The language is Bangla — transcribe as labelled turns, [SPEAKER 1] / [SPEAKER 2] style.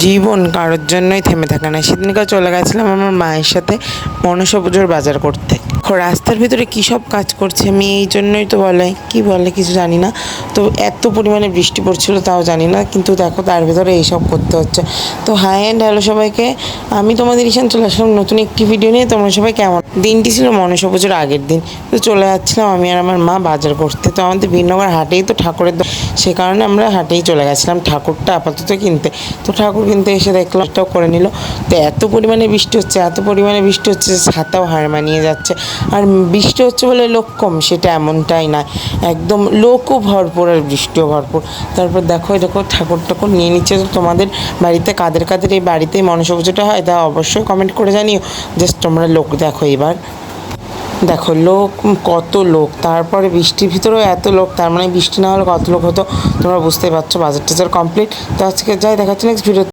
[SPEAKER 1] জীবন কারোর জন্যই থেমে থাকে না। সেদিনকে চলে গেছিলাম আমার মায়ের সাথে মনসা পুজোর বাজার করতে। রাস্তার ভিতরে কী সব কাজ করছে আমি এই জন্যই তো বলে কি বলে কিছু জানি না। তো এত পরিমাণে বৃষ্টি পড়ছিল তাও জানি না, কিন্তু দেখো তার ভিতরে এইসব করতে হচ্ছে। তো হাই অ্যান্ড হ্যালো সবাইকে, আমি তোমাদের ঈশান চলে আসলাম নতুন একটি ভিডিও নিয়ে। তোমরা সবাই কেমন? দিনটি ছিল মনসা পুজোর আগের দিন। তো চলে যাচ্ছিলাম আমি আর আমার মা বাজার করতে। তো আমাদের ভিন্নগর হাটেই তো ঠাকুরের, সে কারণে আমরা হাটেই চলে গেছিলাম ঠাকুরটা আপাতত কিনতে। তো ঠাকুর কিনতে এসে দেখলাম এটাও করে নিল। তো এত পরিমাণে বৃষ্টি হচ্ছে, এত পরিমাণে বৃষ্টি হচ্ছে যে ছাতাও হার মানিয়ে যাচ্ছে। আর বৃষ্টি হচ্ছে বলে লোক কম সেটা এমনটাই নয়, একদম লোকও ভরপুর আর বৃষ্টিও ভরপুর। তারপর দেখো এরকম ঠাকুর টাকুর নিয়ে নিচ্ছে। তো তোমাদের বাড়িতে কাদের কাদের এই বাড়িতেই মনসা পুজোটা হয় তা অবশ্যই কমেন্ট করে জানিও। জাস্ট তোমরা লোক দেখো এবার, দেখো লোক কত লোক, তারপরে বৃষ্টির ভিতরেও এত লোক, তার মানে বৃষ্টি না হলে কত লোক হতো তোমরা বুঝতেই পারছো। বাজার টাজার কমপ্লিট। তো আজকে যাই, দেখাচ্ছি নেক্সট ভিডিও।